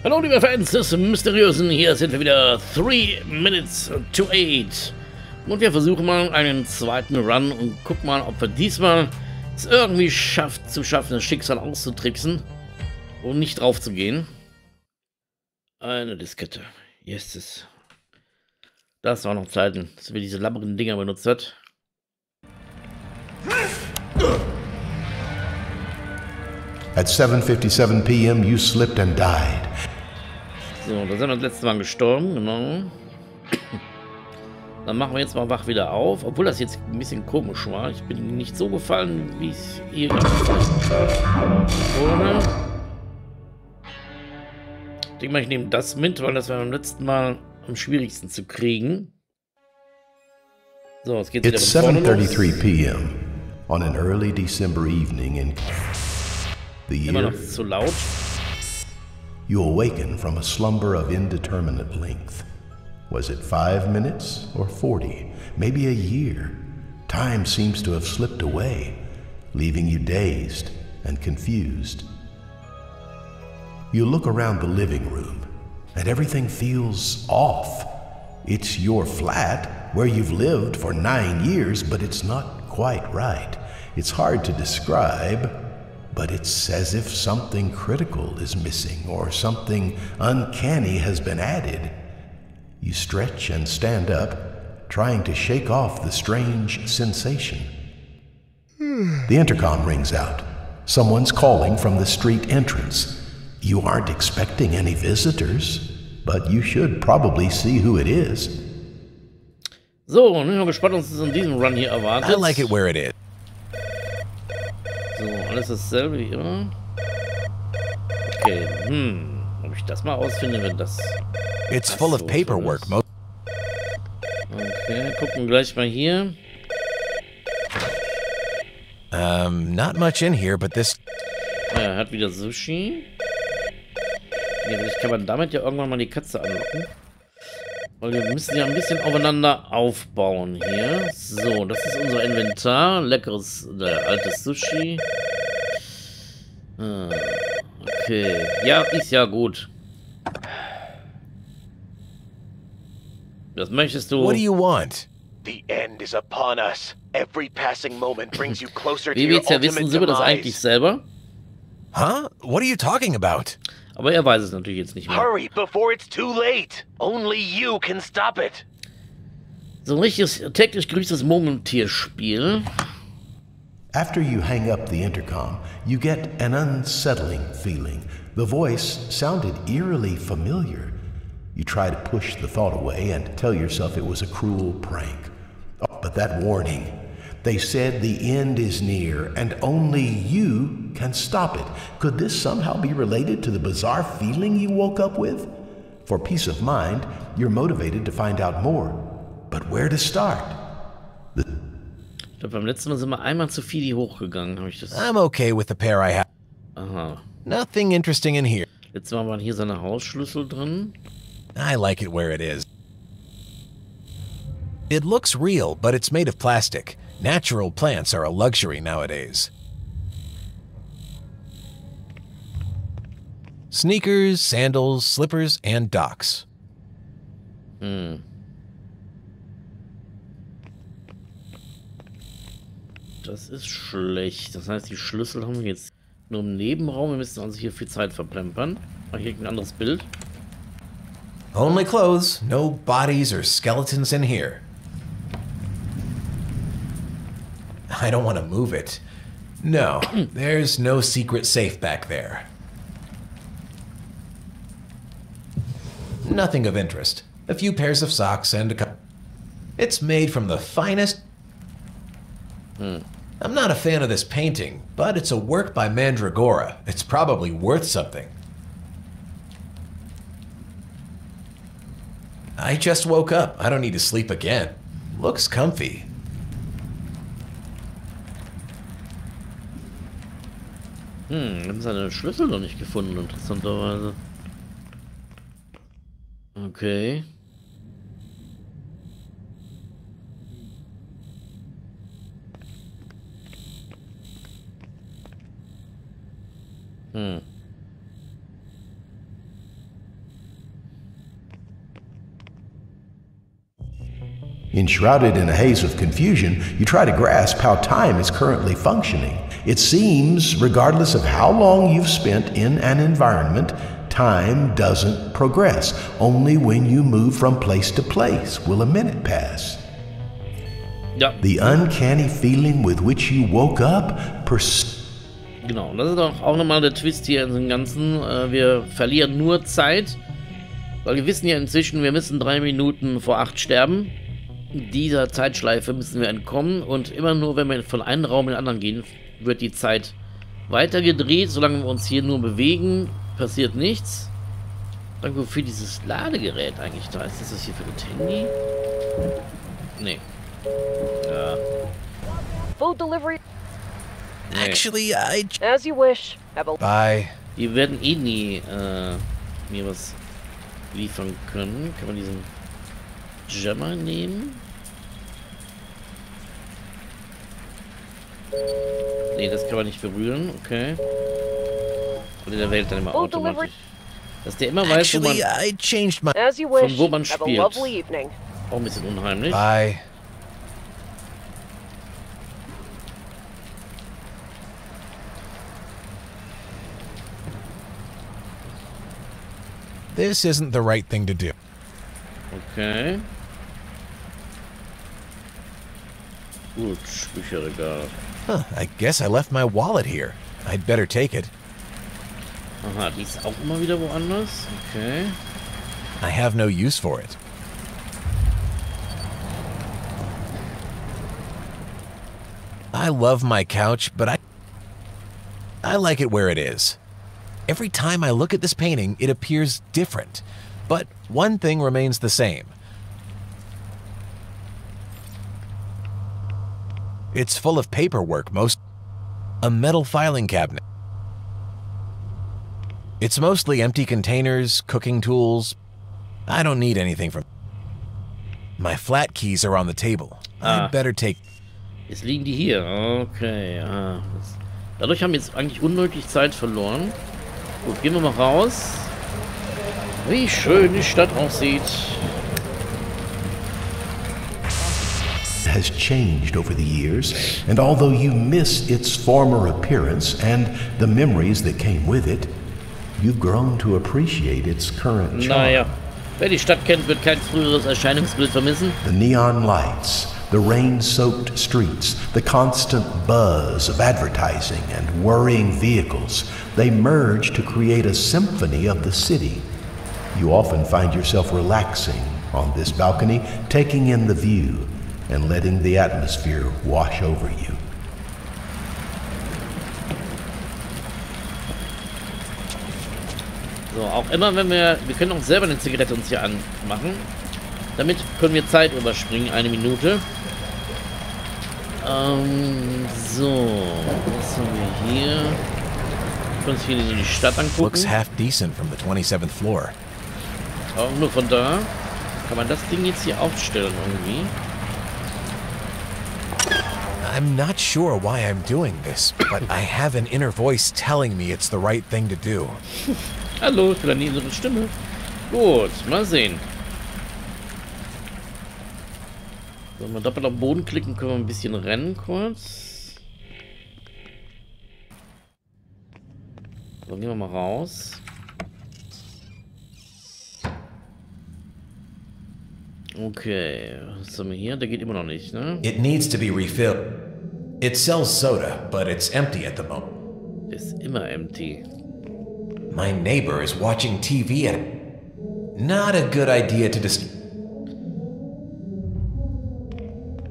Hallo liebe Fans des Mysteriösen, hier sind wir wieder 3 Minutes to 8 und wir versuchen mal einen zweiten Run und gucken mal, ob wir diesmal es irgendwie schaffen, das Schicksal auszutricksen und nicht drauf zu gehen. Eine Diskette. Yes. Das war noch Zeiten, dass wir diese labbrigen Dinger benutzt hat. At 7:57 p.m. you slipped and died. So, da sind wir das letzte Mal gestorben, genau. Dann machen wir jetzt mal wach wieder auf, obwohl das jetzt ein bisschen komisch war. Ich bin nicht so gefallen, wie es hier wurde. Ich denke mal, ich nehme das mit, weil das war beim letzten Mal am schwierigsten zu kriegen. So, jetzt geht's wieder It's von vorne los. 7:33 p.m. on an early December evening in the Immer year. noch zu laut. You awaken from a slumber of indeterminate length. Was it 5 minutes or 40? Maybe a year? Time seems to have slipped away, leaving you dazed and confused. You look around the living room, and everything feels off. It's your flat, where you've lived for 9 years, but it's not quite right. It's hard to describe, but it's as if something critical is missing or something uncanny has been added. You stretch and stand up, trying to shake off the strange sensation. The intercom rings out. Someone's calling from the street entrance. You aren't expecting any visitors, but you should probably see who it is. So, und ich bin gespannt, was uns in diesem Run hier erwartet. I like it where it is. So, alles dasselbe wie immer. Okay, ob ich das mal ausfinde, wenn das... It's full of paperwork. Okay, gucken gleich mal hier. Not much in here, but this... Ja, er hat wieder Sushi. Ja, vielleicht kann man damit ja irgendwann mal die Katze anlocken. Weil wir müssen ja ein bisschen aufeinander aufbauen hier. So, das ist unser Inventar. Leckeres, altes Sushi. Okay. Ja, ist ja gut. Was möchtest du? What do you want? The end is upon us. Every passing moment brings you closer to Wie your wir jetzt ja wissen, ultimate sind wir das eigentlich demise. selber. Huh? What are you talking about? Aber er weiß es natürlich jetzt nicht mehr. Hurry before it's too late. Only you can stop it. So ein richtiges täglich grüßtes Murmeltierspiel. After you hang up the intercom, you get an unsettling feeling. The voice sounded eerily familiar. You try to push the thought away and tell yourself it was a cruel prank. Oh, but that warning. They said the end is near and only you can stop it. Could this somehow be related to the bizarre feeling you woke up with? For peace of mind, you're motivated to find out more. But where to start? Ich glaube, beim letzten Mal sind wir einmal zu viel hier hochgegangen. Habe ich das? I'm okay with the pair I have. Aha. Nothing interesting in here. Letztes Mal waren hier seine Hausschlüssel drin. I like it where it is. It looks real, but it's made of plastic. Natural plants are a luxury nowadays. Sneakers, sandals, slippers, and docks. Das ist schlecht. Das heißt, die Schlüssel haben wir jetzt nur im Nebenraum. Wir müssen also hier viel Zeit verplempern. Ach, hier ein anderes Bild. Only clothes, no bodies or skeletons in here. I don't want to move it. No, there's no secret safe back there. Nothing of interest. A few pairs of socks and a cup. It's made from the finest... I'm not a fan of this painting, but it's a work by Mandragora. It's probably worth something. I just woke up. I don't need to sleep again. Looks comfy. Wir haben seine Schlüssel noch nicht gefunden, interessanterweise. Okay. Enshrouded in a haze of confusion, you try to grasp how time is currently functioning. It seems, regardless of how long you've spent in an environment, time doesn't progress. Only when you move from place to place will a minute pass. Ja. The uncanny feeling with which you woke up Genau, das ist doch auch nochmal der Twist hier in dem Ganzen. Wir verlieren nur Zeit, weil wir wissen ja inzwischen, wir müssen 3 Minuten vor 8 sterben. Dieser Zeitschleife müssen wir entkommen und immer nur, wenn wir von einem Raum in den anderen gehen, wird die Zeit weitergedreht. Solange wir uns hier nur bewegen, passiert nichts. Danke für dieses Ladegerät eigentlich da. Ist das hier für das Handy? Nee. Ja. Food delivery. Nee. Actually, As you wish. Bye. Die werden eh nie mir was liefern können. Kann man diesen Jammer nehmen? Nee, das kann man nicht berühren. Okay. Oder der wählt dann immer automatisch. Dass der immer weiß, wo man, As you wish. von wo man Have a spielt. lovely evening. Auch ein bisschen unheimlich. Bye. This isn't the right thing to do. Okay. Gut, Bücherregal. Huh, I guess I left my wallet here. I'd better take it. Aha, die ist auch immer wieder woanders. Okay. I have no use for it. I love my couch, but I like it where it is. Every time I look at this painting, it appears different. But one thing remains the same. It's full of paperwork, a metal filing cabinet. It's mostly empty containers, cooking tools. I don't need anything from... My flat keys are on the table. I'd better take... Jetzt liegen die hier. Okay. Dadurch haben wir jetzt eigentlich unnötig Zeit verloren. Gut, gehen wir mal raus. Wie schön die Stadt aussieht. has changed over the years, and although you miss its former appearance and the memories that came with it, you've grown to appreciate its current charm. Naja, wer die Stadt kennt, wird kein früheres Erscheinungsbild vermissen. The neon lights, the rain-soaked streets, the constant buzz of advertising and whirring vehicles, they merge to create a symphony of the city. You often find yourself relaxing on this balcony, taking in the view and letting the atmosphere wash over you. So, auch immer wenn wir können auch selber eine Zigarette uns hier anmachen. Damit können wir Zeit überspringen, 1 Minute. So, was haben wir hier? Wir können uns hier die Stadt angucken. Looks half decent from the 27th floor. Auch nur von da. Kann man das Ding jetzt hier aufstellen irgendwie? I'm not sure why I'm doing this, but I have an inner voice telling me it's the right thing to do. Hallo, ich will eine innere Stimme. Gut, mal sehen. Wenn wir doppelt auf den Boden klicken, können wir ein bisschen rennen kurz. So, gehen wir mal raus. Okay, was haben wir hier? Der geht immer noch nicht, ne? It needs to be refilled. It sells soda, but it's empty at the moment. Der ist immer empty. My neighbor is watching TV at... Not a good idea to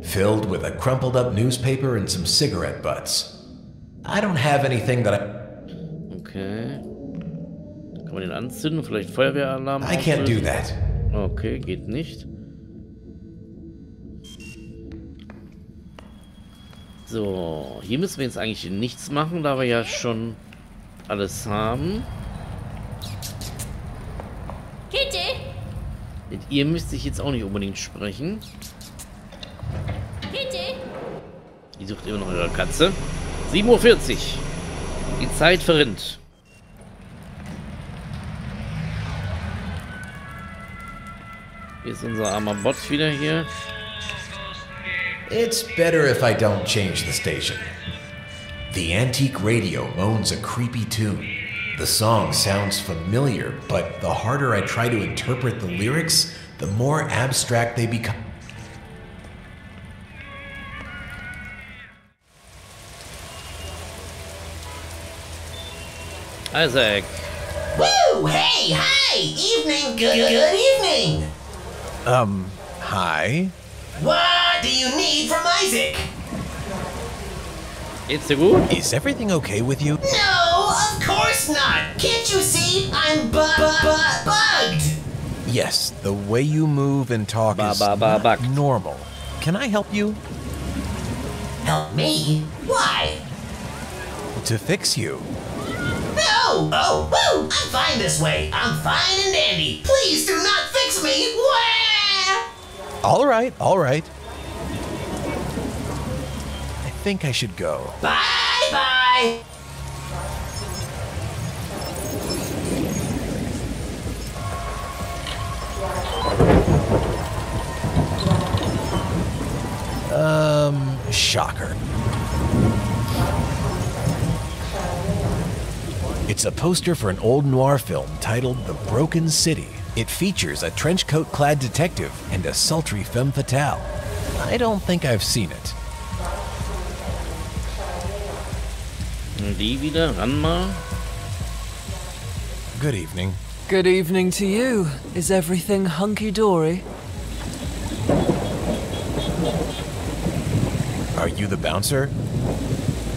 filled with a crumpled up newspaper and some cigarette butts. I don't have anything that Okay. Kann man den anzünden? Vielleicht Feuerwehralarm? I can't do auslösen? that. Okay, geht nicht. So, hier müssen wir jetzt eigentlich nichts machen, da wir ja schon alles haben. Kitty! Mit ihr müsste ich jetzt auch nicht unbedingt sprechen. Kitty! Die sucht immer noch ihre Katze. 7:40 Uhr. Die Zeit verrinnt. Hier ist unser armer Bot wieder hier. It's better if I don't change the station. The antique radio moans a creepy tune. The song sounds familiar, but the harder I try to interpret the lyrics, the more abstract they become. Isaac. Woo! Hey! Hi! Evening! Good evening! Hi? What do you need from Isaac? Geht's dir gut? Is everything okay with you? No, of course not! Can't you see? I'm bugged! Yes, the way you move and talk is not normal. Can I help you? Help me? Why? To fix you. No! Oh, woo! I'm fine this way. I'm fine and dandy. Please do not fix me! Wah! All right. I think I should go. Bye-bye! Shocker. It's a poster for an old noir film titled The Broken City. It features a trenchcoat-clad detective and a sultry femme fatale. I don't think I've seen it. Die wieder, ran mal. Good evening. Good evening to you. Is everything hunky-dory? Are you the bouncer?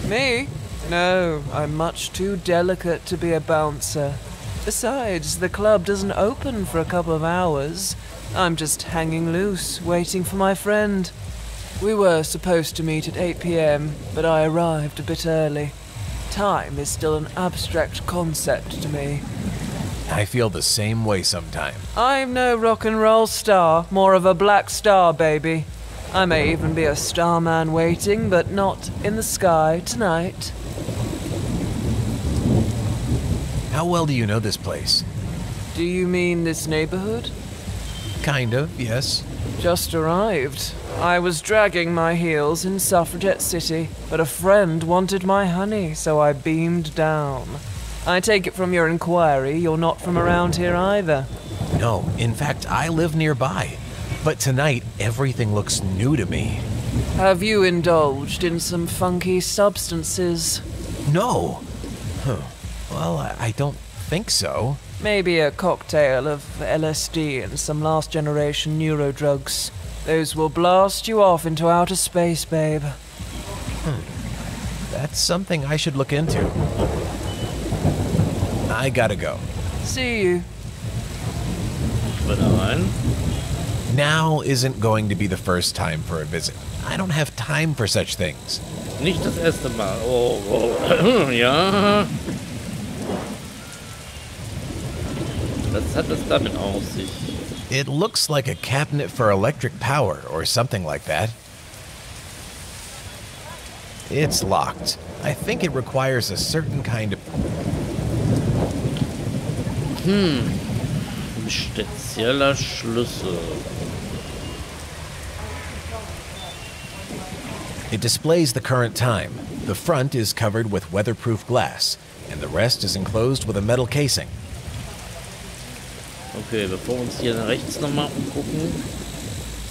Me? No, I'm much too delicate to be a bouncer. Besides, the club doesn't open for a couple of hours. I'm just hanging loose, waiting for my friend. We were supposed to meet at 8 p.m., but I arrived a bit early. Time is still an abstract concept to me. I feel the same way sometime. I'm no rock and roll star, more of a black star, baby. I may even be a starman waiting, but not in the sky tonight. How well do you know this place? Do you mean this neighborhood? Kind of, yes. Just arrived. I was dragging my heels in Suffragette City, but a friend wanted my honey, so I beamed down. I take it from your inquiry you're not from around here either. No, in fact, I live nearby. But tonight, everything looks new to me. Have you indulged in some funky substances? No. Well, I don't think so. Maybe a cocktail of LSD and some last-generation neurodrugs. Those will blast you off into outer space, babe. That's something I should look into. I gotta go. See you. Wieder rein. Now isn't going to be the first time for a visit. I don't have time for such things. Nicht das erste Mal. Oh. Ja. Was hat es damit auf sich? It looks like a cabinet for electric power or something like that. It's locked. I think it requires a certain kind of... Spezieller Schlüssel. It displays the current time. The front is covered with weatherproof glass, and the rest is enclosed with a metal casing. Okay, bevor wir uns hier rechts nochmal umgucken,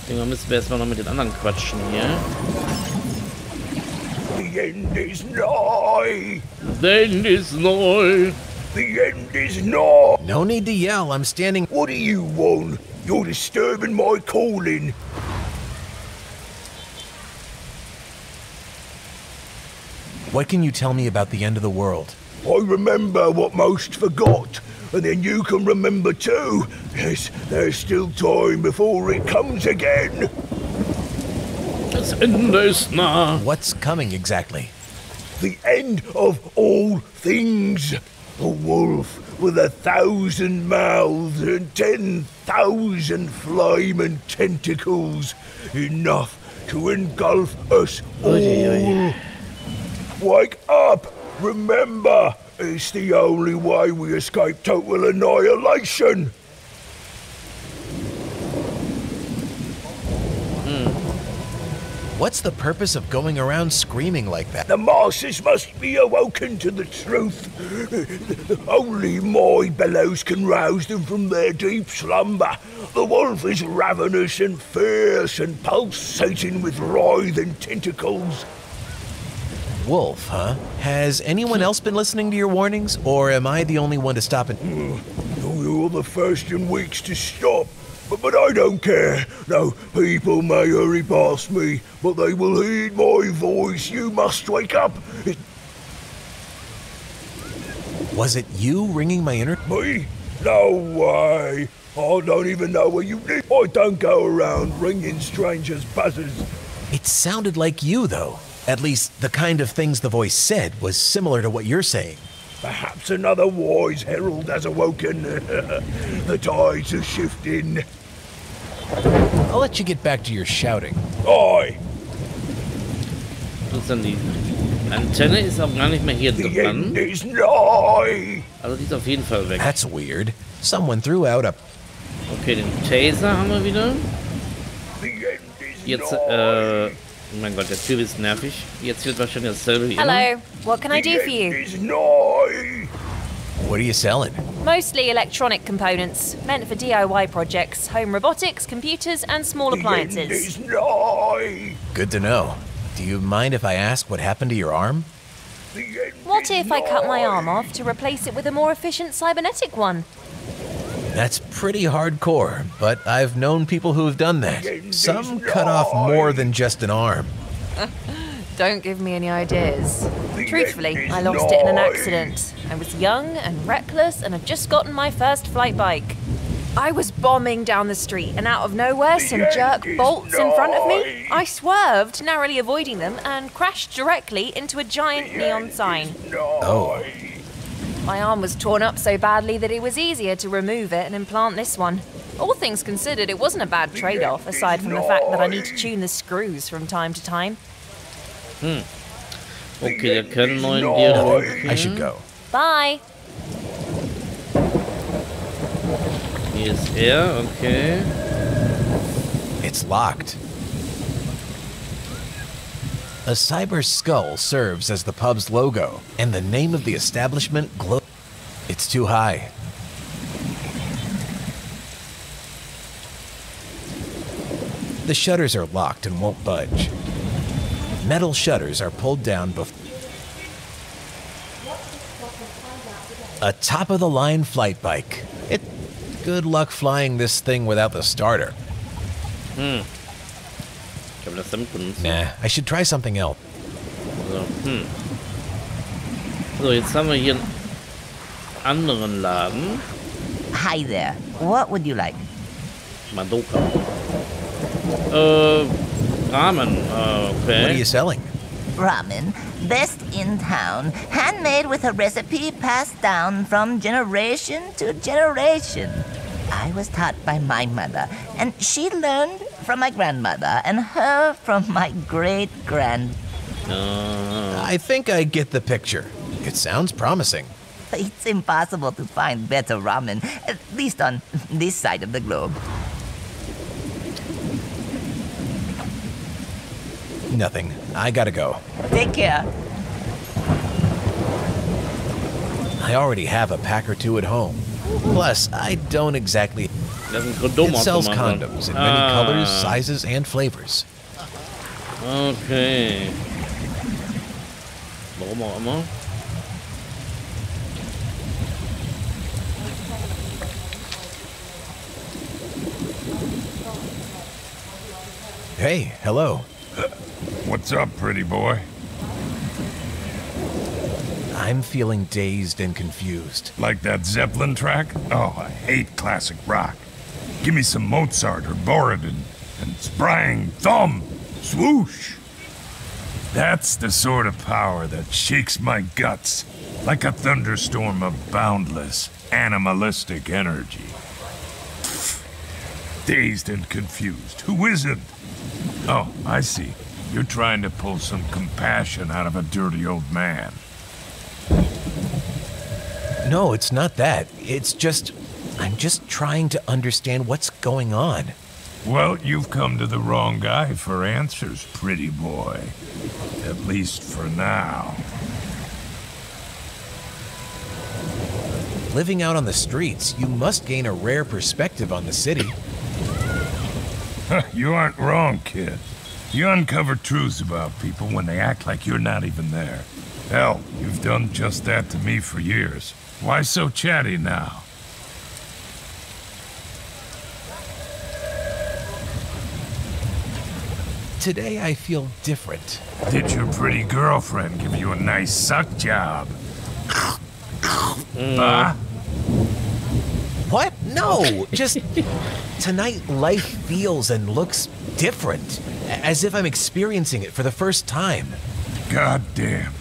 denke mal, müssen wir erstmal noch mit den anderen quatschen hier. The end is nigh. The end is nigh. The end is nigh. No need to yell, I'm standing... What do you want? You're disturbing my calling. What can you tell me about the end of the world? I remember what most forgot, and then you can remember too. Yes, there's still time before it comes again. Das Ende ist nah. What's coming exactly? The end of all things. A wolf with 1,000 mouths and 10,000 flaming tentacles. Enough to engulf us all. Wake up! Remember, it's the only way we escape total annihilation. What's the purpose of going around screaming like that? The masses must be awoken to the truth. Only my bellows can rouse them from their deep slumber. The wolf is ravenous and fierce and pulsating with writhing tentacles. Wolf, huh? Has anyone else been listening to your warnings, or am I the only one to stop it? You're the first in weeks to stop. But I don't care. No, people may hurry past me, but they will heed my voice. You must wake up. Was it you ringing my inner... Me? No way. I don't even know where you live. I don't go around ringing strangers' buzzers. It sounded like you, though. At least the kind of things the voice said was similar to what you're saying. Perhaps another wise herald has awoken. The tides are shifting. I'll let you get back to your shouting. Aye. Das ist dann die Antenne ist auch gar nicht mehr hier The dran. end is nigh. Also die ist auf jeden Fall weg. That's weird. Someone threw out a... Okay, den Taser haben wir wieder. The end is Jetzt, nigh. oh mein Gott, der Typ ist nervig. Jetzt wird wahrscheinlich dasselbe wie immer. Hello, what can I do for The you? end is nigh. What are you selling? Mostly electronic components, meant for DIY projects, home robotics, computers, and small The end appliances. is nigh. Good to know. Do you mind if I ask what happened to your arm? The end What is if I cut my nigh. arm off to replace it with a more efficient cybernetic one? That's pretty hardcore, but I've known people who've done that. Some cut off more than just an arm. Don't give me any ideas. The Truthfully, end is I lost it in an nigh. accident. I was young and reckless and had just gotten my first flight bike. I was bombing down the street and out of nowhere some end jerk is bolts in front of me. nigh. I swerved, narrowly avoiding them, and crashed directly into a giant neon sign. Oh. My arm was torn up so badly that it was easier to remove it and implant this one. All things considered, it wasn't a bad trade-off, aside from the fact that I need to tune the screws from time to time. Okay, der kann einen neuen Dialog. I should go. Bye! Hier ist er, okay. It's locked. A cyber skull serves as the pub's logo, and the name of the establishment glows. It's too high. The shutters are locked and won't budge. Metal shutters are pulled down before. A top-of-the-line flight bike. Good luck flying this thing without the starter. Ich habe das damit benutzt. Nah, I should try something else. So, So, jetzt haben wir hier einen anderen Laden. Hi there. What would you like? Madoka. Ramen. Okay. What are you selling? Ramen, best in town, handmade with a recipe passed down from generation to generation. I was taught by my mother, and she learned from my grandmother, and her from my great-grand. I think I get the picture. It sounds promising. It's impossible to find better ramen, at least on this side of the globe. Nothing. I gotta go. Take care. I already have a pack or two at home. Plus, I don't exactly... Das ist ein Kondomautomat. It sells condoms in many colors, sizes, and flavors. Okay. Warum auch immer. Hey, hello. What's up, pretty boy? I'm feeling dazed and confused. Like that Zeppelin track? Oh, I hate classic rock. Give me some Mozart or Borodin, and sprang, thumb, swoosh. That's the sort of power that shakes my guts, like a thunderstorm of boundless, animalistic energy. Dazed and confused. Who isn't? Oh, I see. You're trying to pull some compassion out of a dirty old man. No, it's not that. It's just... I'm just trying to understand what's going on. Well, you've come to the wrong guy for answers, pretty boy. At least for now. Living out on the streets, you must gain a rare perspective on the city. You aren't wrong, kid. You uncover truths about people when they act like you're not even there. Hell, you've done just that to me for years. Why so chatty now? Today I feel different. Did your pretty girlfriend give you a nice suck job? Huh? What? No, just tonight life feels and looks different, as if I'm experiencing it for the first time. God damn.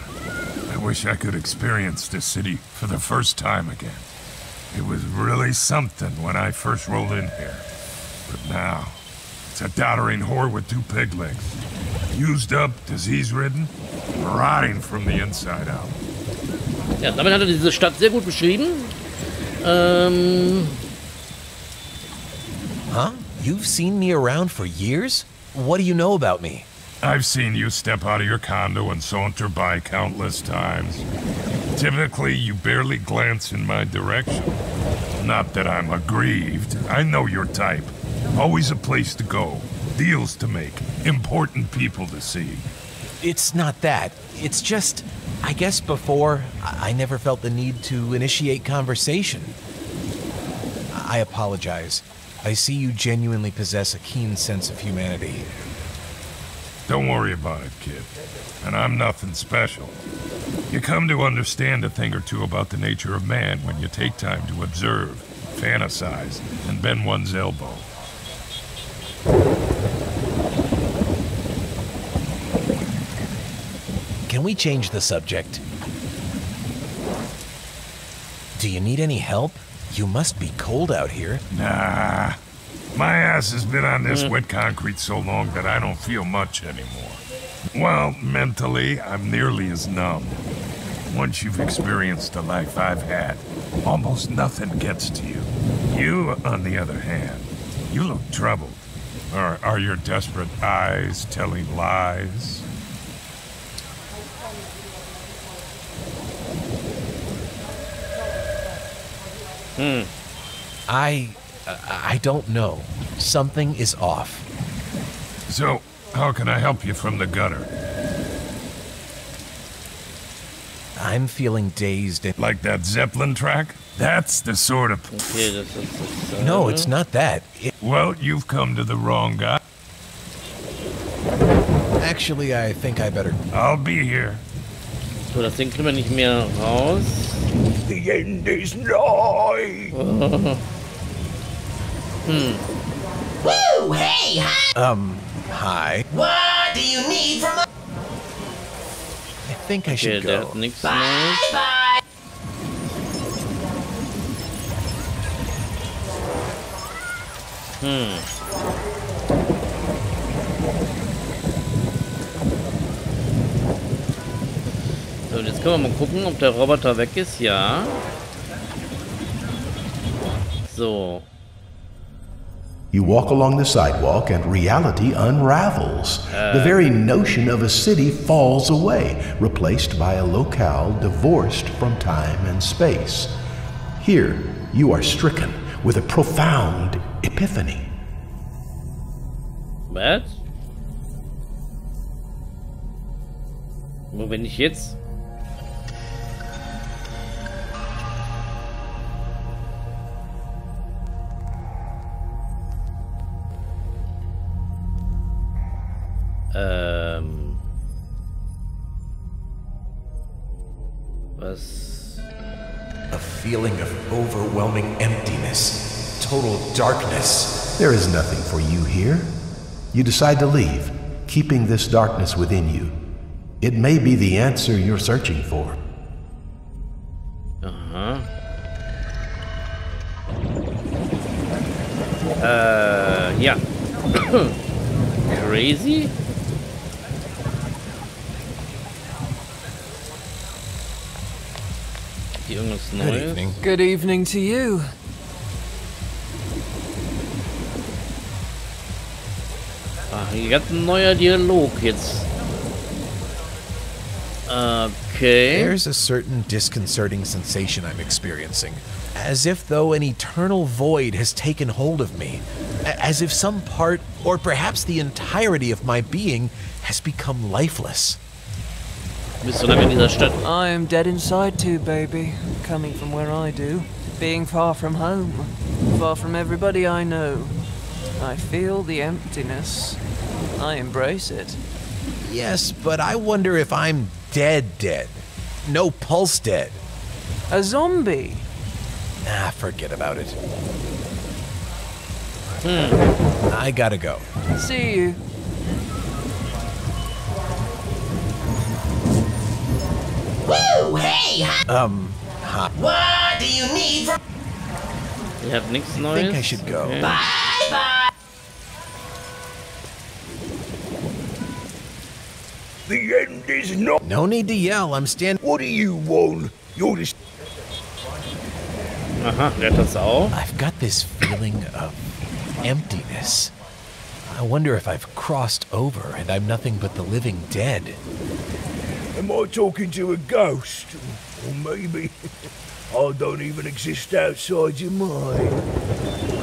I wish I could experience this city for the first time again. It was really something when I first rolled in here. But now, it's a doddering whore with 2 pig legs. Used up, disease-ridden, rotting from the inside out. Ja, damit hat er diese Stadt sehr gut beschrieben. Huh? You've seen me around for years? What do you know about me? I've seen you step out of your condo and saunter by countless times. Typically, you barely glance in my direction. Not that I'm aggrieved. I know your type. Always a place to go, deals to make, important people to see. It's not that. It's just, I guess before, I never felt the need to initiate conversation. I apologize. I see you genuinely possess a keen sense of humanity. Don't worry about it, kid. And I'm nothing special. You come to understand a thing or two about the nature of man when you take time to observe, fantasize, and bend one's elbow. Can we change the subject? Do you need any help? You must be cold out here. Nah. My ass has been on this wet concrete so long that I don't feel much anymore. Well, mentally, I'm nearly as numb. Once you've experienced the life I've had, almost nothing gets to you. You, on the other hand, you look troubled. Or are your desperate eyes telling lies? I don't know. Something is off. So, how can I help you from the gutter? I'm feeling dazed and... Like that Zeppelin track? That's the sort of... Okay, das ist No, it's not that. Well, you've come to the wrong guy. Actually, I think I better... I'll be here. So, das Ding kriegen wir nicht mehr raus. The end is nigh. Woo! Hey, hi! Hi. What do you need from us? I think I Okay, should der go. hat nichts Bye mehr. bye! So, und jetzt können wir mal gucken, ob der Roboter weg ist. Ja. So. You walk along the sidewalk and reality unravels. The very notion of a city falls away, replaced by a locale divorced from time and space. Here, you are stricken with a profound epiphany. Was? Wo bin ich jetzt? Was? A feeling of overwhelming emptiness. Total darkness. There is nothing for you here. You decide to leave, keeping this darkness within you. It may be the answer you're searching for. Ja. Crazy? Hier irgendwas Good Neues? evening. Good evening to you. Ach, hier ganz ein neuer Dialog jetzt. Okay. There's a certain disconcerting sensation I'm experiencing. As if though an eternal void has taken hold of me. As if some part, or perhaps the entirety of my being, has become lifeless. Bist du lange in dieser Stadt? I am dead inside too, baby. Coming from where I do. Being far from home. Far from everybody I know. I feel the emptiness. I embrace it. Yes, but I wonder if I'm dead. No pulse dead. A zombie? Nah, forget about it. I gotta go. See you. Woo! Hey! What do you need from... Ihr habt nichts I Neues? think I should go. Okay. Bye-bye! The end is not... No need to yell, I'm standing. What do you want? You're just... Aha, der hat das auch. I've got this feeling of emptiness. I wonder if I've crossed over and I'm nothing but the living dead. Am I talking to a ghost? Or maybe I don't even exist outside your mind.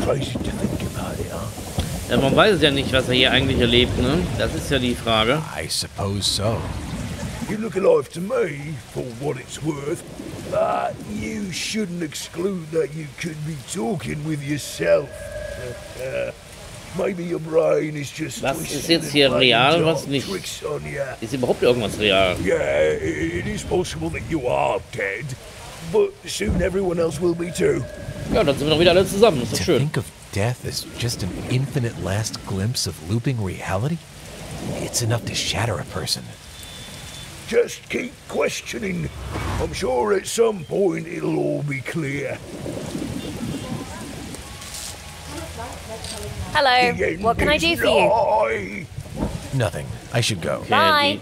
Crazy to think about it, huh? Ja, man weiß ja nicht, was er hier eigentlich erlebt, ne? Das ist ja die Frage. I suppose so. You look alive to me, for what it's worth, but you shouldn't exclude that you could be talking with yourself. Maybe your brain is just Was ist twisting jetzt hier and playing real, was dark nicht? tricks on you. Ist überhaupt irgendwas real? Yeah, it is possible that you are dead, but soon everyone else will be too. Ja, dann sind wir doch wieder alle zusammen. Ist doch To schön. think of death as just an infinite last glimpse of looping reality? It's enough to shatter a person. Just keep questioning. I'm sure at some point it'll all be clear. Hello. The end What can I is do for you? nigh. Nothing. I should go. Okay, Bye.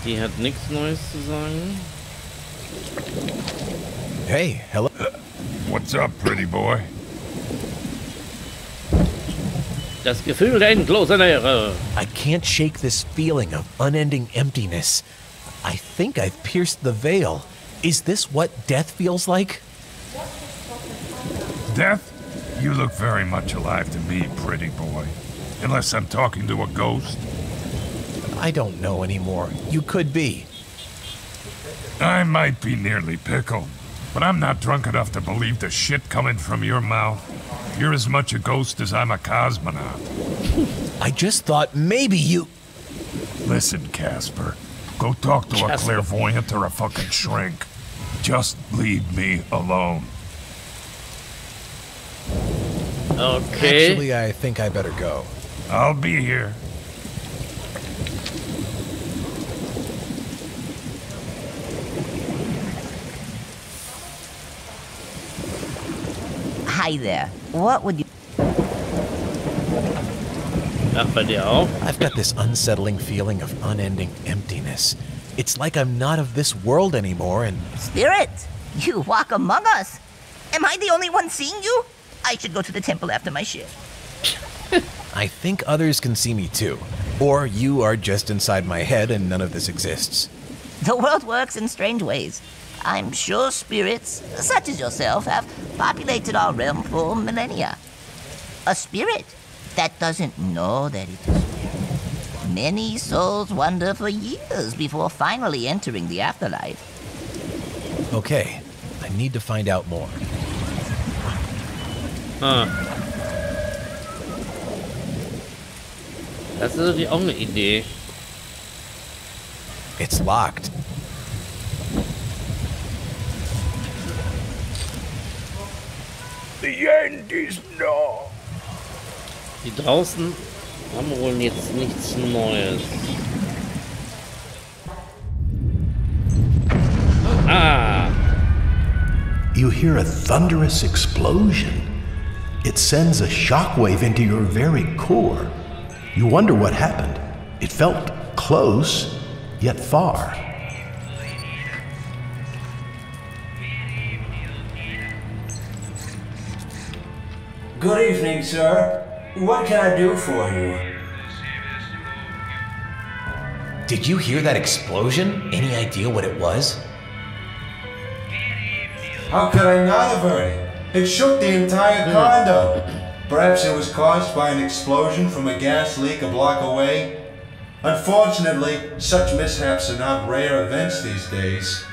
Die hat nichts Neues zu sagen. Hey, hello. What's up, pretty boy? Das Gefühl der endlosen Leere. I can't shake this feeling of unending emptiness. I think I've pierced the veil. Is this what death feels like? Death? You look very much alive to me, pretty boy. Unless I'm talking to a ghost. I don't know anymore. You could be. I might be nearly pickled, but I'm not drunk enough to believe the shit coming from your mouth. You're as much a ghost as I'm a cosmonaut. I just thought maybe you... Listen, Casper. Go talk to a clairvoyant or a fucking shrink. Just leave me alone. Okay. Actually, I think I better go. I'll be here. Hi there. What would you... Ach, bei dir auch? I've got this unsettling feeling of unending emptiness. It's like I'm not of this world anymore and... Spirit, you walk among us. Am I the only one seeing you? I should go to the temple after my shift. I think others can see me too. Or you are just inside my head and none of this exists. The world works in strange ways. I'm sure spirits, such as yourself, have populated our realm for millennia. A spirit that doesn't know that it is spirit. Many souls wander for years before finally entering the afterlife. Okay, I need to find out more. Das ist natürlich auch eine Idee. It's locked. The end is nigh. Die draußen haben wohl jetzt nichts Neues. Ah! You hear a thunderous explosion. It sends a shockwave into your very core. You wonder what happened. It felt close, yet far. Good evening, sir. What can I do for you? Did you hear that explosion? Any idea what it was? How could I not have heard it? It shook the entire condo. Perhaps it was caused by an explosion from a gas leak a block away. Unfortunately, such mishaps are not rare events these days.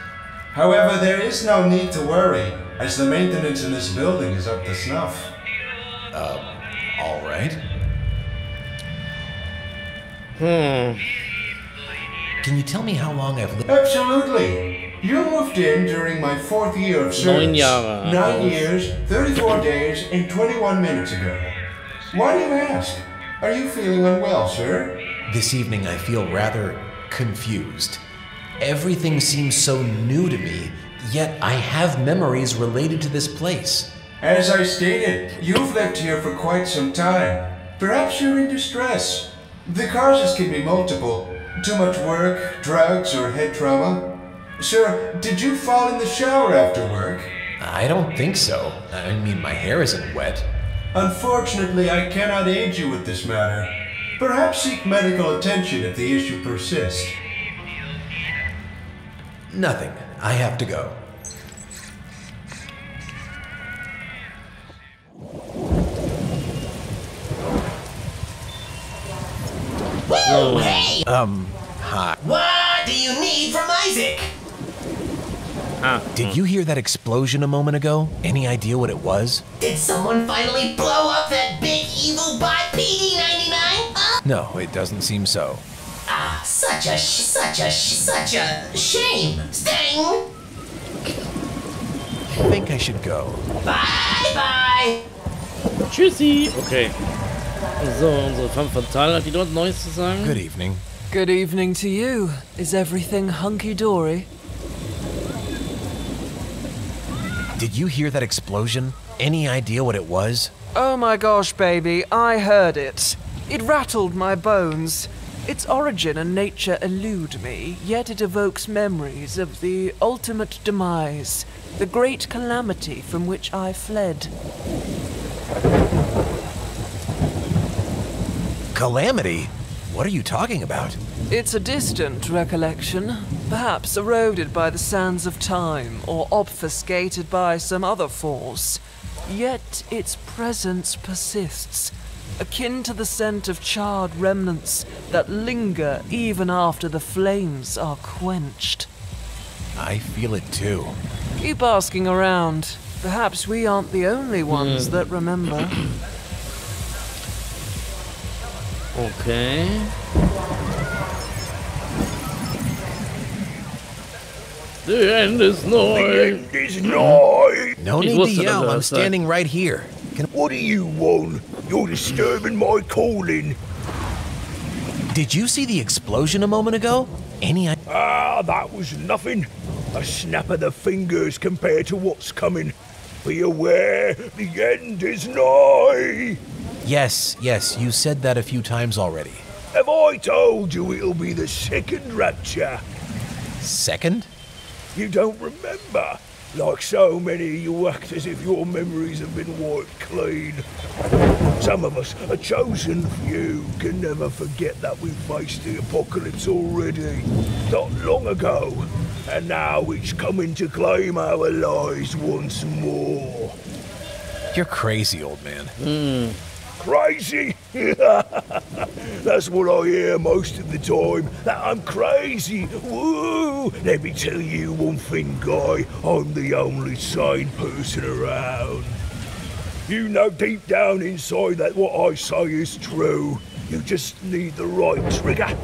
However, there is no need to worry, as the maintenance in this building is up to snuff. All right. Can you tell me how long I've lived? Absolutely. You moved in during my 4th year of service. 9 Jahre. 9 years, 34 days, and 21 minutes ago. Why do you ask? Are you feeling unwell, sir? This evening I feel rather confused. Everything seems so new to me, yet I have memories related to this place. As I stated, you've lived here for quite some time. Perhaps you're in distress. The causes can be multiple. Too much work, drugs, or head trauma. Sir, did you fall in the shower after work? I don't think so. I mean, my hair isn't wet. Unfortunately, I cannot aid you with this matter. Perhaps seek medical attention if the issue persists. Nothing. I have to go. Whoa, hey! Hi. What do you need from Isaac? Did you hear that explosion a moment ago? Any idea what it was? Did someone finally blow up that big evil bot PD-99? No, it doesn't seem so. Such a shame. Sting! I think I should go. Bye! Tschüssi. Okay. So, unsere femme fatale hat die dort Neues zu sagen. Good evening. Good evening to you. Is everything hunky-dory? Did you hear that explosion? Any idea what it was? Oh my gosh, baby, I heard it. It rattled my bones. Its origin and nature elude me, yet it evokes memories of the ultimate demise, the great calamity from which I fled. Calamity? What are you talking about? It's a distant recollection, perhaps eroded by the sands of time or obfuscated by some other force. Yet its presence persists, akin to the scent of charred remnants that linger even after the flames are quenched. I feel it too. Keep asking around. Perhaps we aren't the only ones that remember. Okay. The end is nigh. The end is nigh. No need to yell. I'm standing right here. What do you want? You're disturbing my calling. Did you see the explosion a moment ago? Any idea? That was nothing. A snap of the fingers compared to what's coming. Be aware, the end is nigh. Yes, you said that a few times already. Have I told you it'll be the second rapture? Second? You don't remember? Like so many, you act as if your memories have been wiped clean. Some of us, a chosen few, can never forget that we faced the apocalypse already, not long ago, and now it's coming to claim our lives once more. You're crazy, old man. Crazy? That's what I hear most of the time, that I'm crazy. Woo! Let me tell you one thing, guy. I'm the only sane person around. You know deep down inside that what I say is true. You just need the right trigger.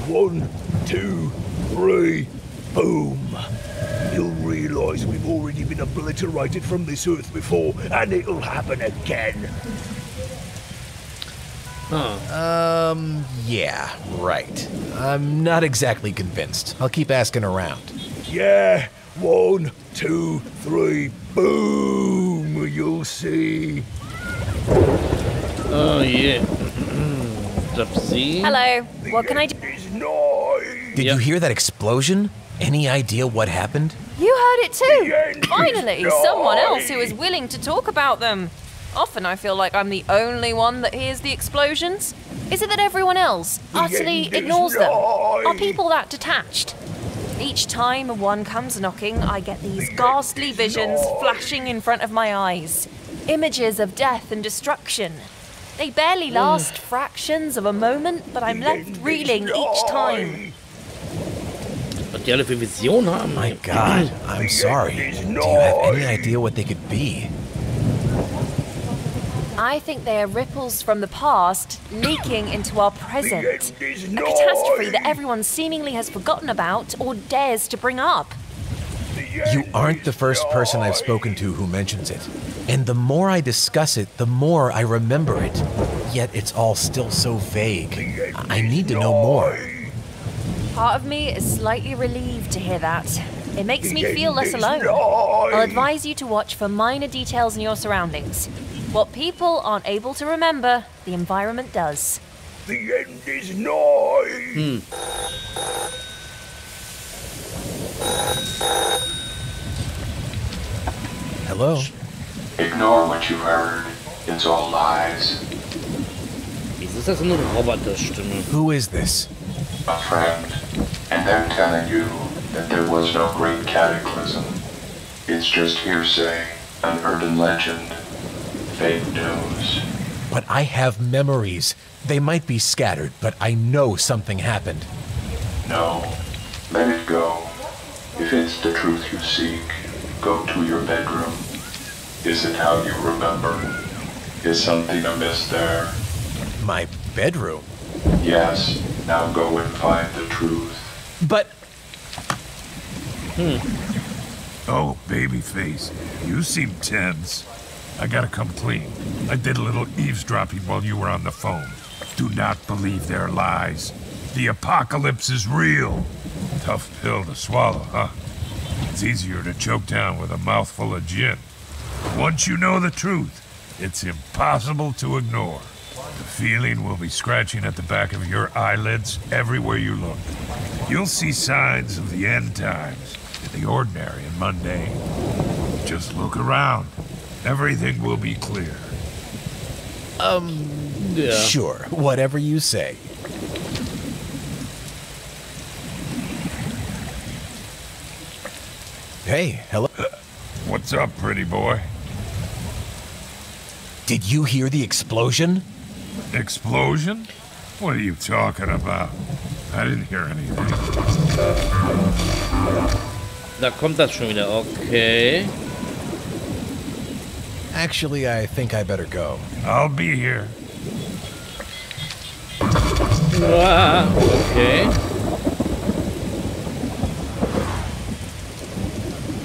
1, 2, 3, boom. You'll realise we've already been obliterated from this earth before, and it'll happen again. Yeah, right. I'm not exactly convinced. I'll keep asking around. Yeah, 1, 2, 3, boom, you'll see. Oh, yeah. Hello, what can I do? Did you hear that explosion? Any idea what happened? You heard it too! Finally, someone else who is willing to talk about them. Often I feel like I'm the only one that hears the explosions. Is it that everyone else utterly ignores them? Are people that detached? Each time one comes knocking, I get these ghastly visions flashing in front of my eyes. Images of death and destruction. They barely last fractions of a moment, but I'm left reeling each time. Was die alle für Visionen haben? My God, I'm sorry. Do you have any idea what they could be? I think they are ripples from the past leaking into our present. A catastrophe that everyone seemingly has forgotten about or dares to bring up. You aren't the first person I've spoken to who mentions it. And the more I discuss it, the more I remember it. Yet it's all still so vague. I need to know more. Part of me is slightly relieved to hear that. It makes me feel less alone. I'll advise you to watch for minor details in your surroundings. What people aren't able to remember, the environment does. The end is nigh. Hello? Ignore what you heard. It's all lies. Wieso ist das nur eine Roboterstimme? Who is this? A friend. And they're telling you that there was no great cataclysm. It's just hearsay, an urban legend. Fake news. But I have memories. They might be scattered, but I know something happened. No. Let it go. If it's the truth you seek, go to your bedroom. Is it how you remember? Is something amiss there? My bedroom? Yes. Now go and find the truth. But... Oh, babyface, you seem tense. I gotta come clean. I did a little eavesdropping while you were on the phone. Do not believe their lies. The apocalypse is real. Tough pill to swallow, huh? It's easier to choke down with a mouthful of gin. Once you know the truth, it's impossible to ignore. The feeling will be scratching at the back of your eyelids everywhere you look. You'll see signs of the end times in the ordinary and mundane. Just look around. Everything will be clear. Yeah. Sure, whatever you say. Hey, hello? What's up, pretty boy? Did you hear the explosion? Explosion? What are you talking about? I didn't hear anything. Da kommt das schon wieder. Okay. Actually, I think I better go. I'll be here. Okay.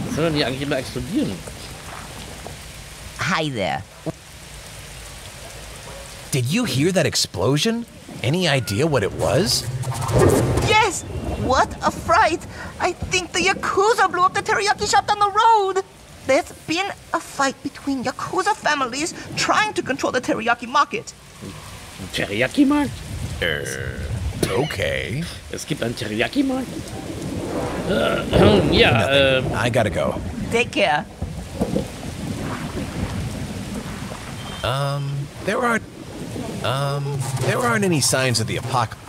Was soll denn hier eigentlich immer explodieren? Hi there. Did you hear that explosion? Any idea what it was? Yes! What a fright! I think the Yakuza blew up the teriyaki shop down the road! There's been a fight between Yakuza families trying to control the teriyaki market. Teriyaki-Markt? Okay. Es gibt einen Teriyaki-Markt? Ja, I gotta go. Take care. There aren't any signs of the apocalypse.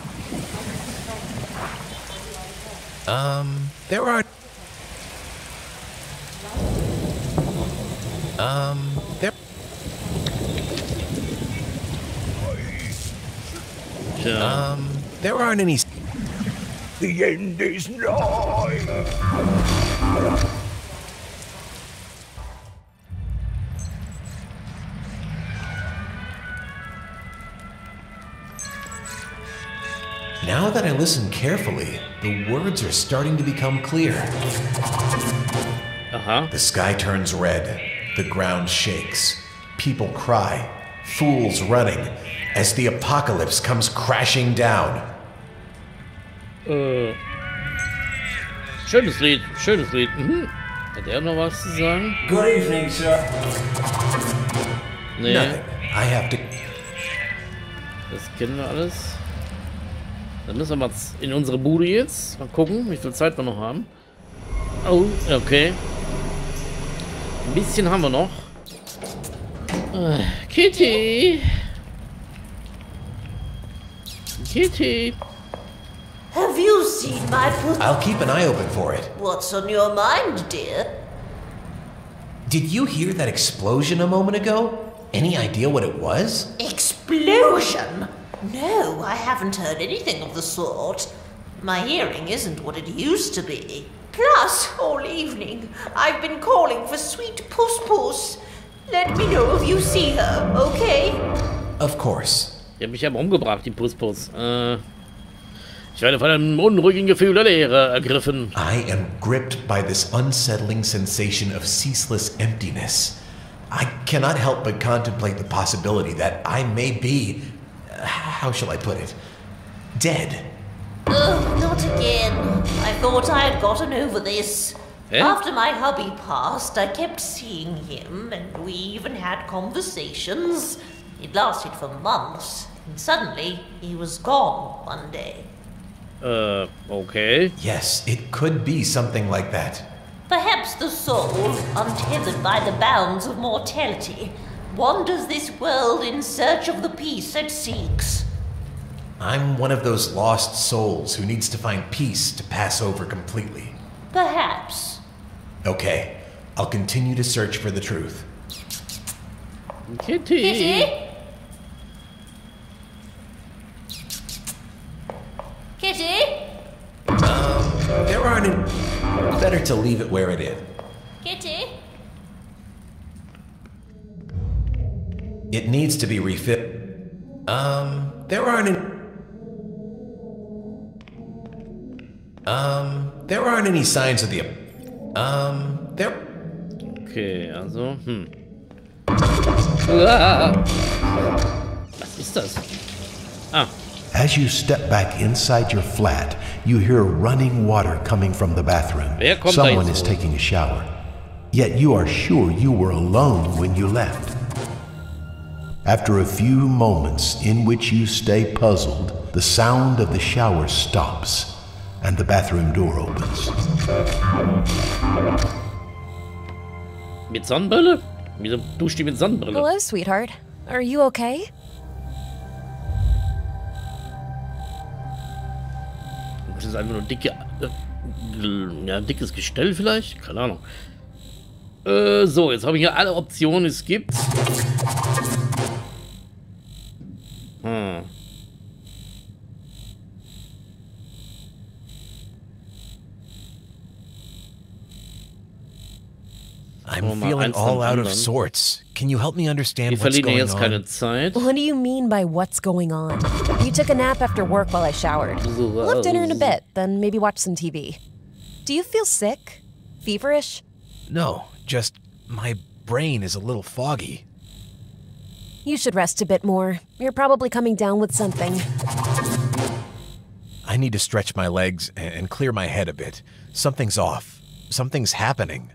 There aren't. There. There aren't any. The end is nigh. Now that I listen carefully, the words are starting to become clear. The sky turns red, the ground shakes, people cry, fools running, as the apocalypse comes crashing down. Schönes Lied, schönes Lied. Hat er noch was zu sagen? Good evening, sir. Nee, Nothing. I have to. das kennen wir alles. Dann müssen wir mal in unsere Bude jetzt. Mal gucken, wie viel Zeit wir noch haben. Oh, okay. Ein bisschen haben wir noch. Kitty. Kitty. Have you seen my pussy? I'll keep an eye open for it. What's on your mind, dear? Did you hear that explosion a moment ago? Any idea what it was? Explosion? No, I haven't heard anything of the sort. My hearing isn't what it used to be. Plus, all evening, I've been calling for sweet Puss Puss. Let me know if you see her, okay? Of course. Die hat mich aber umgebracht, die Puss-Puss. Ich werde von einem unruhigen Gefühl der Leere ergriffen. I am gripped by this unsettling sensation of ceaseless emptiness. I cannot help but contemplate the possibility that I may be, how shall I put it, dead. Oh, not again. I thought I had gotten over this. Eh? After my hubby passed, I kept seeing him, and we even had conversations. It lasted for months, and suddenly he was gone one day. Okay. Yes, it could be something like that. Perhaps the soul, untethered by the bounds of mortality, wanders this world in search of the peace it seeks. I'm one of those lost souls who needs to find peace to pass over completely. Perhaps. Okay, I'll continue to search for the truth. Kitty. Kitty? Kitty? There aren't any... Better to leave it where it is. Kitty? It needs to be refilled. There aren't any... there aren't any signs of the... there... Okay, also, Ah. Was ist das? Ah. As you step back inside your flat, you hear running water coming from the bathroom. Wer kommt da Someone jetzt is hoch? taking a shower. Yet you are sure you were alone when you left. After a few moments in which you stay puzzled, the sound of the shower stops and the bathroom door opens. Mit Sonnenbrille? Wieso duscht die mit Sonnenbrille? Hello, sweetheart. Are you okay? Das ist einfach nur dicke... ja, dickes Gestell vielleicht? Keine Ahnung. So, jetzt habe ich hier alle Optionen, es gibt. I'm feeling all out of sorts. Can you help me understand Wir what's verlieren going jetzt on? keine Zeit. What do you mean by what's going on? You took a nap after work while I showered. We'll have dinner in a bit, then maybe watch some TV. Do you feel sick? Feverish? No, just my brain is a little foggy. You should rest a bit more. You're probably coming down with something. I need to stretch my legs and clear my head a bit. Something's off. Something's happening.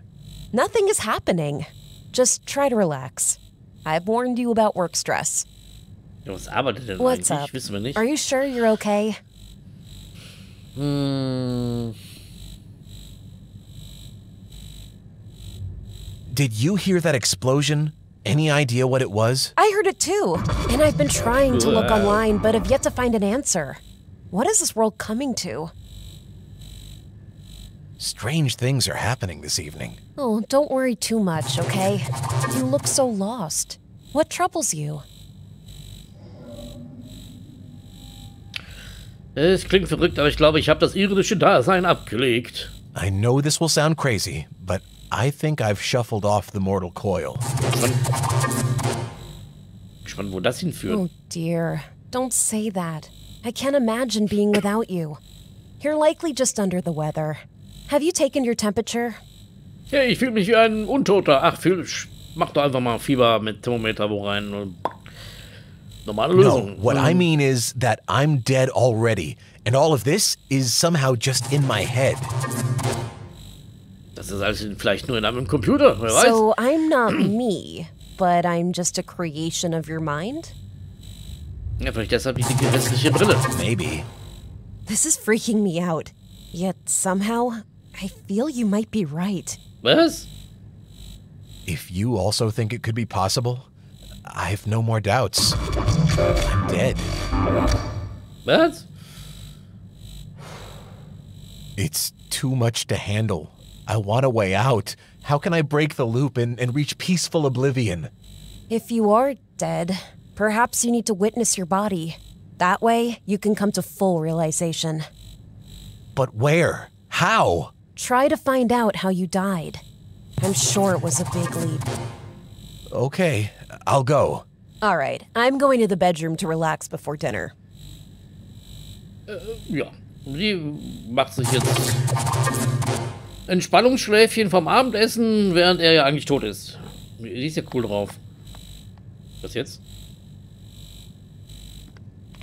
Nothing is happening. Just try to relax. I've warned you about work stress. Ja, was arbeitet denn What's eigentlich? up? Wissen wir nicht. Are you sure you're okay? Did you hear that explosion? Any idea what it was? I heard it too. And I've been trying to look online, but have yet to find an answer. What is this world coming to? Strange things are happening this evening. Oh, don't worry too much, okay? You look so lost. What troubles you? Es klingt verrückt, aber ich glaube, ich habe das irdische Dasein abgelegt. I know this will sound crazy, but I think I've shuffled off the mortal coil. Gespannt, wo das hinführt. Oh dear, don't say that. I can't imagine being without you. You're likely just under the weather. Have you taken your temperature? Hey, ich fühle mich wie ein Untoter. Ach, mach doch einfach mal Fieber mit Thermometer wo rein. Und normale Lösung. No, what I mean is that I'm dead already, and all of this is somehow just in my head. Das ist alles vielleicht nur in einem Computer, wer weiß. So I'm not me, but I'm just a creation of your mind? Ja, vielleicht deshalb die dicke hässliche Brille. Maybe. This is freaking me out. Yet somehow, I feel you might be right. Was? If you also think it could be possible, I've no more doubts. I'm dead. Was? It's too much to handle. I want a way out. How can I break the loop and reach peaceful oblivion? If you are dead, perhaps you need to witness your body. That way, you can come to full realization. But where? How? Try to find out how you died. I'm sure it was a big leap. Okay, I'll go. All right, I'm going to the bedroom to relax before dinner. Ja, die macht sich jetzt Entspannungsschläfchen vom Abendessen, während er ja eigentlich tot ist. Die ist ja cool drauf. Was jetzt?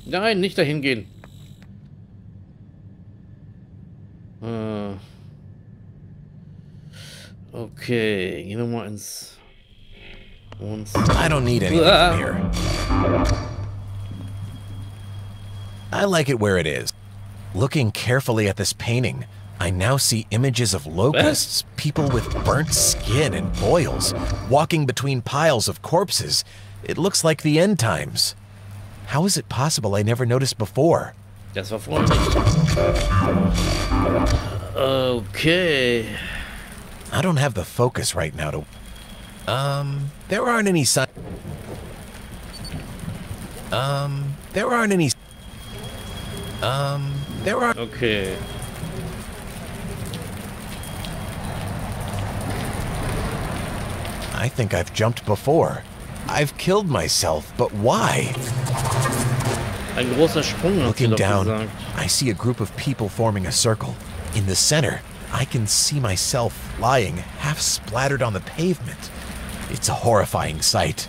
Nein, nicht dahin gehen. Okay, gehen wir mal ins Wohnzimmer. I don't need anything from here. I like it where it is. Looking carefully at this painting, I now see images of locusts, people with burnt skin and boils, walking between piles of corpses. It looks like the end times. How is it possible I never noticed before? Das war freundlich. Okay. I don't have the focus right now to... there aren't any signs... there aren't any... there are... Okay. I think I've jumped before. I've killed myself, but why? Ein großer Sprung, hat sie Looking doch down, gesagt. I see a group of people forming a circle. In the center, I can see myself lying, half splattered on the pavement. It's a horrifying sight.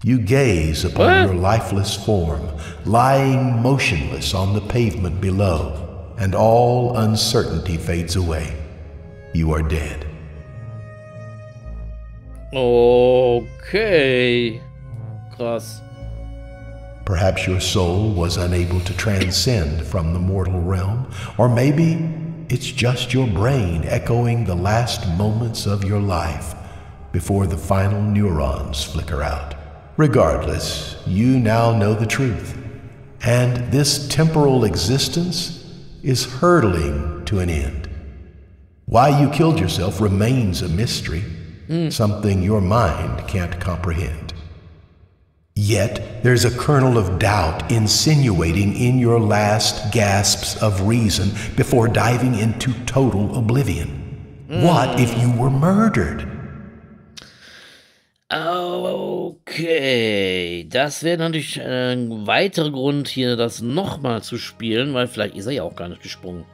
You gaze upon your lifeless form, lying motionless on the pavement below, and all uncertainty fades away. You are dead. Okay. Krass. Perhaps your soul was unable to transcend from the mortal realm, or maybe it's just your brain echoing the last moments of your life before the final neurons flicker out. Regardless, you now know the truth, and this temporal existence is hurtling to an end. Why you killed yourself remains a mystery, something your mind can't comprehend. Yet, there's a kernel of doubt insinuating in your last gasps of reason before diving into total oblivion. What if you were murdered? Okay, das wäre natürlich ein weiterer Grund, hier das nochmal zu spielen, weil vielleicht ist er ja auch gar nicht gesprungen.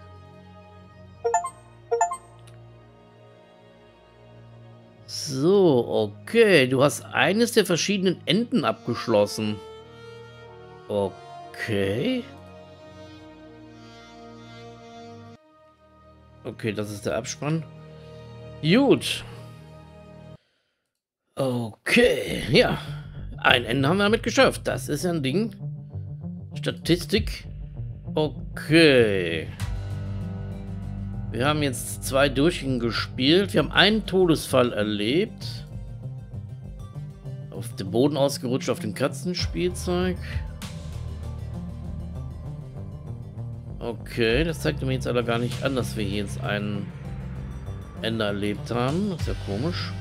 So, okay, du hast eines der verschiedenen Enden abgeschlossen. Okay. Okay, das ist der Abspann. Gut. Okay, ja. Ein Ende haben wir damit geschafft. Das ist ja ein Ding. Statistik. Okay. Wir haben jetzt 2 Durchgänge gespielt. Wir haben einen Todesfall erlebt. Auf dem Boden ausgerutscht, auf dem Katzenspielzeug. Okay, das zeigt mir jetzt aber gar nicht an, dass wir hier jetzt ein Ende erlebt haben. Das ist ja komisch.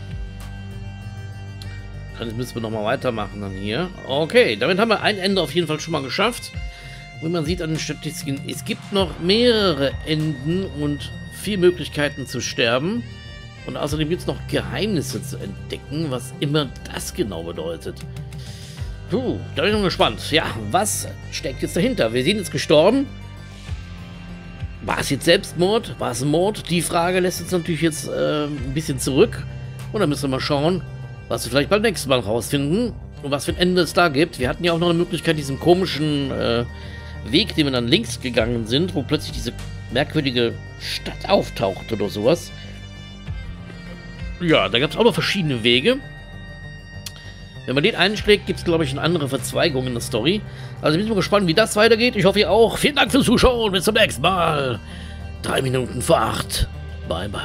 Dann müssen wir nochmal weitermachen dann hier. Okay, damit haben wir ein Ende auf jeden Fall schon mal geschafft. Wie man sieht an den Statistiken, es gibt noch mehrere Enden und 4 Möglichkeiten zu sterben. Und außerdem gibt es noch Geheimnisse zu entdecken, was immer das genau bedeutet. Puh, da bin ich noch gespannt. Ja, was steckt jetzt dahinter? Wir sind jetzt gestorben. War es jetzt Selbstmord? War es ein Mord? Die Frage lässt uns natürlich jetzt ein bisschen zurück. Und dann müssen wir mal schauen, was wir vielleicht beim nächsten Mal rausfinden und was für ein Ende es da gibt. Wir hatten ja auch noch eine Möglichkeit, diesen komischen Weg, den wir dann links gegangen sind, wo plötzlich diese merkwürdige Stadt auftaucht oder sowas. Ja, da gab es auch noch verschiedene Wege. Wenn man den einschlägt, gibt es, glaube ich, eine andere Verzweigung in der Story. Also bin ich mal gespannt, wie das weitergeht. Ich hoffe, ihr auch. Vielen Dank fürs Zuschauen. Bis zum nächsten Mal. 3 Minuten vor 8. Bye, bye.